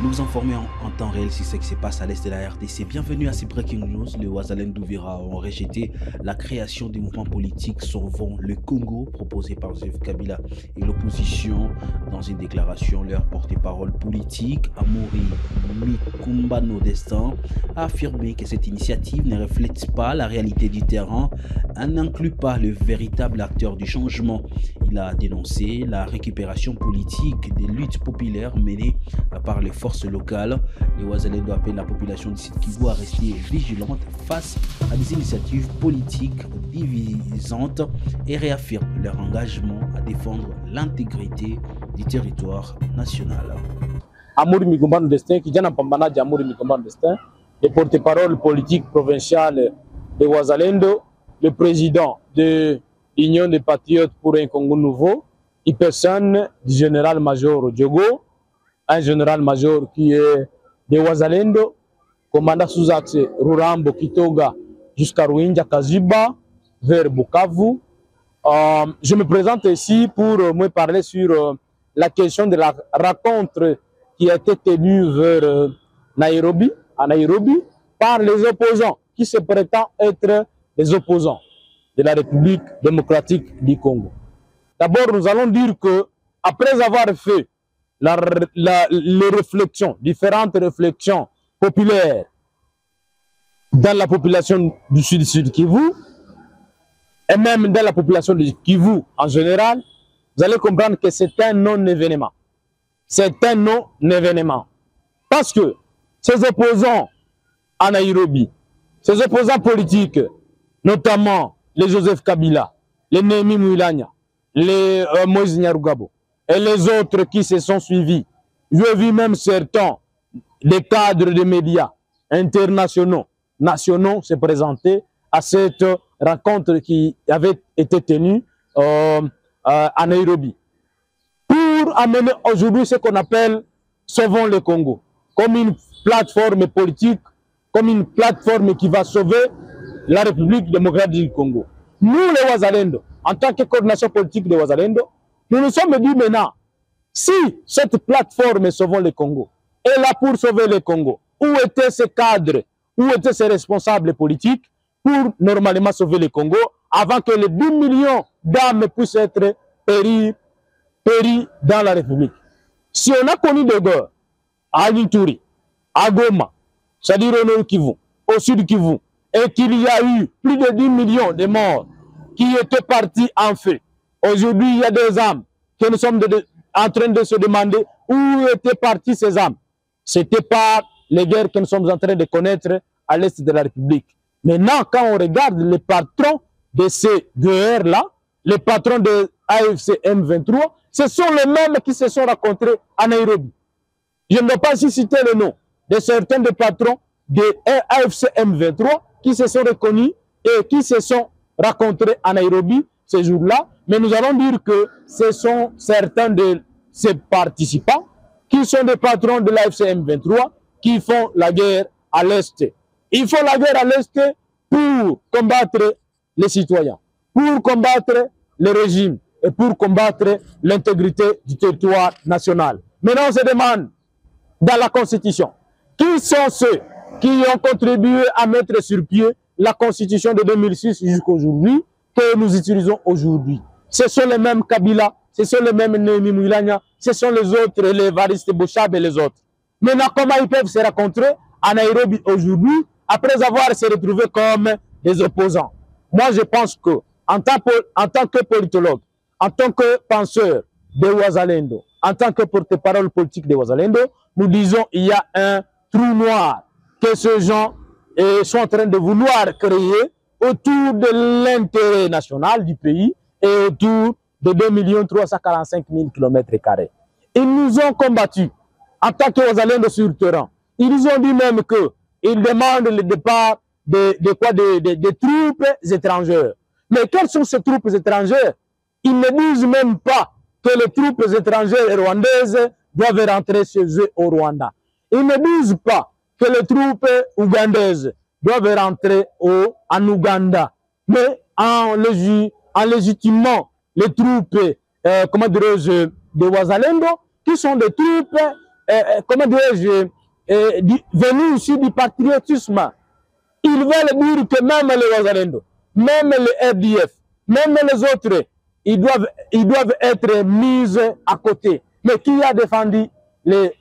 Nous vous informons en temps réel sur ce qui se passe à l'est de la RDC. Bienvenue à ces Breaking News. Les Ouazalendo Douvira ont rejeté la création du mouvement politique Sauvons le Congo proposé par Joseph Kabila et l'opposition. Dans une déclaration, leur porte-parole politique, Amaury Mikumbano Destin, a affirmé que cette initiative ne reflète pas la réalité du terrain, elle n'inclut pas le véritable acteur du changement. Il a dénoncé la récupération politique des luttes populaires menées par les forces locales. Les Ouazalendo appellent la population du Sud Kivu à rester vigilante face à des initiatives politiques divisantes et réaffirment leur engagement à défendre l'intégrité du territoire national. Amaury Mikumbano Destin, qui est mpambanaji Amaury Mikumbano Destin, le porte-parole politique provincial de Ouazalendo, le président de l'Union des Patriotes pour un Congo nouveau, et personne du général-major Diogo, un général-major qui est de Ouazalendo, commandant sous axe Rurambo, Kitoga, jusqu'à Ruinja, Kaziba, vers Bukavu. Je me présente ici pour me parler sur la question de la rencontre qui a été tenue vers Nairobi, à Nairobi, par les opposants, qui se prétendent être les opposants de la République démocratique du Congo. D'abord, nous allons dire que, après avoir fait les réflexions, différentes réflexions populaires dans la population du Sud Kivu, et même dans la population du Kivu en général, vous allez comprendre que c'est un non-événement. C'est un non-événement. Parce que ces opposants à Nairobi, ces opposants politiques, notamment les Joseph Kabila, les Némi Moulania, les Moïse Nyarugabo, et les autres qui se sont suivis. J'ai vu même certains des cadres de médias internationaux, nationaux se présenter à cette rencontre qui avait été tenue à Nairobi. Pour amener aujourd'hui ce qu'on appelle Sauvons le Congo, comme une plateforme politique, comme une plateforme qui va sauver la République démocratique du Congo. Nous, les Ouazalendo, en tant que coordination politique de Ouazalendo, nous nous sommes dit maintenant, si cette plateforme Sauvons le Congo est là pour sauver le Congo, où étaient ces cadres, où étaient ces responsables politiques pour normalement sauver le Congo avant que les 10 millions d'âmes puissent être péris dans la République. Si on a connu des guerres à Nituri, à Goma, c'est-à-dire au Nord Kivu, au Sud Kivu, et qu'il y a eu plus de 10 millions de morts qui étaient partis en feu. Aujourd'hui, il y a des âmes que nous sommes en train de se demander où étaient parties ces âmes. Ce n'était pas les guerres que nous sommes en train de connaître à l'est de la République. Maintenant, quand on regarde les patrons de ces guerres-là, les patrons de AFC M23, ce sont les mêmes qui se sont rencontrés à Nairobi. Je ne dois pas ici citer le nom de certains des patrons de AFC M23 qui se sont reconnus et qui se sont rencontrés à Nairobi ces jours-là. Mais nous allons dire que ce sont certains de ces participants qui sont des patrons de l'AFC M23 qui font la guerre à l'Est. Ils font la guerre à l'Est pour combattre les citoyens, pour combattre le régime et pour combattre l'intégrité du territoire national. Maintenant, on se demande dans la Constitution, qui sont ceux qui ont contribué à mettre sur pied la Constitution de 2006 jusqu'à aujourd'hui, que nous utilisons aujourd'hui. Ce sont les mêmes Kabila, ce sont les mêmes Némi Moulania, ce sont les autres, les Variste Bochab et les autres. Maintenant, comment ils peuvent se rencontrer à Nairobi aujourd'hui, après avoir se retrouvés comme des opposants? Moi, je pense que, en tant que politologue, en tant que penseur de Ouazalendo, en tant que porte-parole politique de Ouazalendo, nous disons qu'il y a un trou noir que ces gens sont en train de vouloir créer autour de l'intérêt national du pays et autour de 2 345 000 km². Ils nous ont combattus en tant que Ouazalendo sur le terrain. Ils nous ont dit même qu'ils demandent le départ de troupes étrangères. Mais quelles sont ces troupes étrangères? Ils ne disent même pas que les troupes étrangères rwandaises doivent rentrer chez eux au Rwanda. Ils ne disent pas que les troupes ougandaises doivent rentrer en Ouganda. Mais en légitimant les troupes, de Ouazalendo, qui sont des troupes comment dirais-je, venus ici du patriotisme. Ils veulent dire que même les Wazalendo, même les RDF, même les autres, ils doivent être mis à côté. Mais qui a défendu les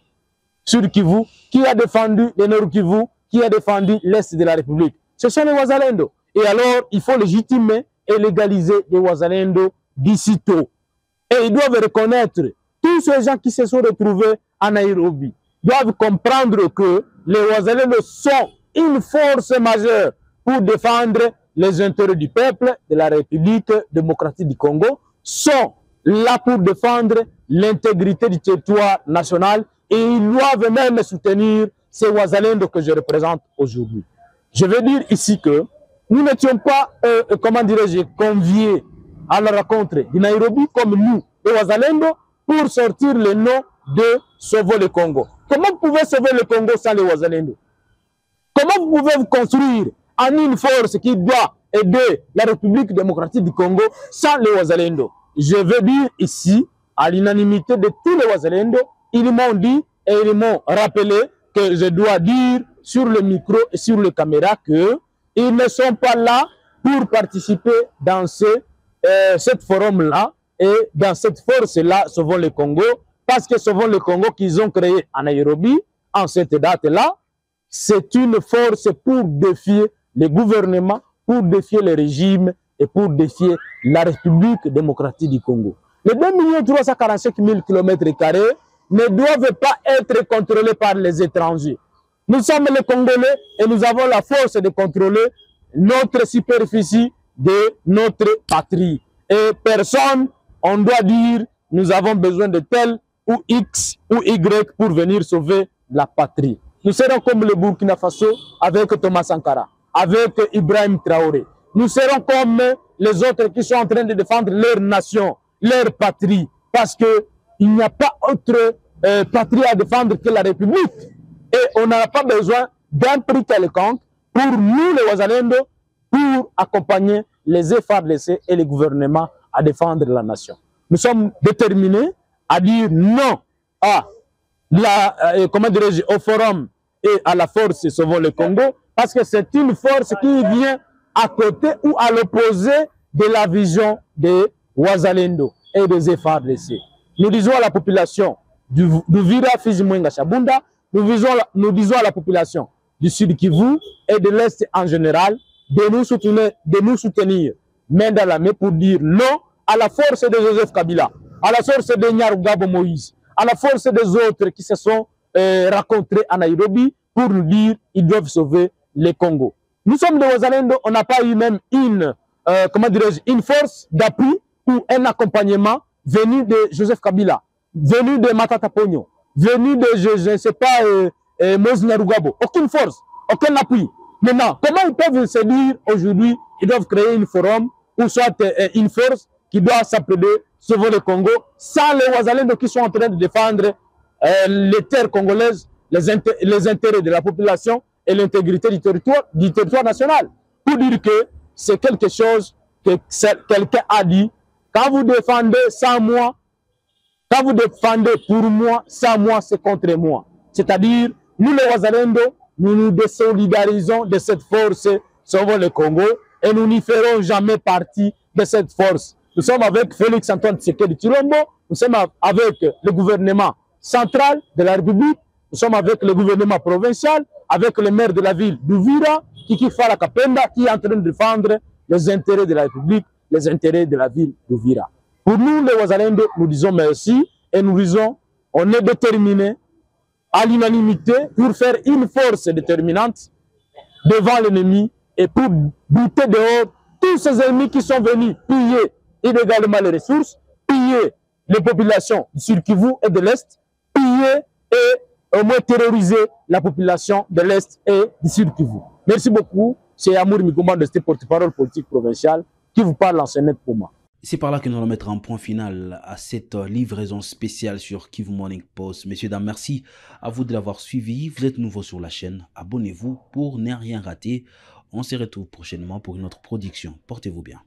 Sud Kivu, qui a défendu les Nord Kivu, qui a défendu l'Est de la République? Ce sont les Wazalendo. Et alors, il faut légitimer et légaliser les Wazalendo d'ici tôt. Et ils doivent reconnaître, tous ces gens qui se sont retrouvés à Nairobi, doivent comprendre que les Wazalendo sont une force majeure pour défendre les intérêts du peuple de la République démocratique du Congo, sont là pour défendre l'intégrité du territoire national et ils doivent même soutenir ces Wazalendo que je représente aujourd'hui. Je veux dire ici que nous n'étions pas, comment dirais-je, conviés à la rencontre de Nairobi comme nous, les Wazalendo, pour sortir le nom de Sauver le Congo. Comment vous pouvez sauver le Congo sans les Wazalendo? Comment vous pouvez vous construire en une force qui doit aider la République démocratique du Congo sans les Wazalendo? Je veux dire ici, à l'unanimité de tous les Wazalendo, ils m'ont dit et ils m'ont rappelé que je dois dire sur le micro et sur les caméras qu'ils ne sont pas là pour participer dans cette forum-là et dans cette force-là, Sauvons le Congo, parce que Sauvons le Congo qu'ils ont créé à Nairobi, en cette date-là, c'est une force pour défier les gouvernements, pour défier le régime et pour défier la République démocratique du Congo. Les 2 345 000 km² ne doivent pas être contrôlés par les étrangers. Nous sommes les Congolais et nous avons la force de contrôler notre superficie de notre patrie. Et personne, on doit dire, nous avons besoin de tel ou X ou Y pour venir sauver la patrie. Nous serons comme le Burkina Faso avec Thomas Sankara, avec Ibrahim Traoré. Nous serons comme les autres qui sont en train de défendre leur nation, leur patrie, parce qu'il n'y a pas autre patrie à défendre que la République. Et on n'a pas besoin d'un prix quelconque pour nous, les Wazalendo, pour accompagner les FARDC et les gouvernements à défendre la nation. Nous sommes déterminés à dire non à comment dirais-je, au forum et à la force Sauvons le Congo, parce que c'est une force qui vient à côté ou à l'opposé de la vision des Wazalendo et des FARDC. Nous disons à la population d'Uvira, Fizi, Mwenga, Chabunda, nous disons à la population du Sud Kivu et de l'Est en général de nous soutenir main dans la main pour dire non à la force de Joseph Kabila, à la force de Nyarugabo Moïse, à la force des autres qui se sont rencontrés à Nairobi pour nous dire qu'ils doivent sauver le Congo. Nous sommes des Wazalendo, on n'a pas eu même une force d'appui ou un accompagnement venu de Joseph Kabila, venu de Matata Pogno, venu de, je ne sais pas, Moïse Nyarugabo. Aucune force, aucun appui. Maintenant, comment ils peuvent se dire aujourd'hui, ils doivent créer une forum ou soit une force qui doit s'appeler Sauver le Congo, sans les Wazalendo qui sont en train de défendre les terres congolaises, les intérêts de la population et l'intégrité du territoire national. Pour dire que c'est quelque chose que quelqu'un a dit, quand vous défendez sans moi, quand vous défendez pour moi, sans moi, c'est contre moi. C'est-à-dire, nous les Wazalendo, nous nous désolidarisons de cette force Sauvons le Congo et nous n'y ferons jamais partie de cette force. Nous sommes avec Félix Antoine Tshisekedi Tshilombo, nous sommes avec le gouvernement central de la République, nous sommes avec le gouvernement provincial, avec le maire de la ville d'Uvira, Kiki Fala Kapenda, qui est en train de défendre les intérêts de la République, les intérêts de la ville d'Uvira. Pour nous, les Wazalendo, nous disons merci et nous disons on est déterminés à l'unanimité pour faire une force déterminante devant l'ennemi et pour buter dehors tous ces ennemis qui sont venus piller illégalement les ressources, piller les populations du Sud Kivu et de l'Est, piller et au moins terroriser la population de l'Est et du Sud Kivu. Merci beaucoup. C'est Amour Migomba de ce porte-parole politique provincial qui vous parle en Sénat pour moi. C'est par là que nous allons mettre un point final à cette livraison spéciale sur Kivu Morning Post. Messieurs, dames, merci à vous de l'avoir suivi. Vous êtes nouveau sur la chaîne. Abonnez-vous pour ne rien rater. On se retrouve prochainement pour une autre production. Portez-vous bien.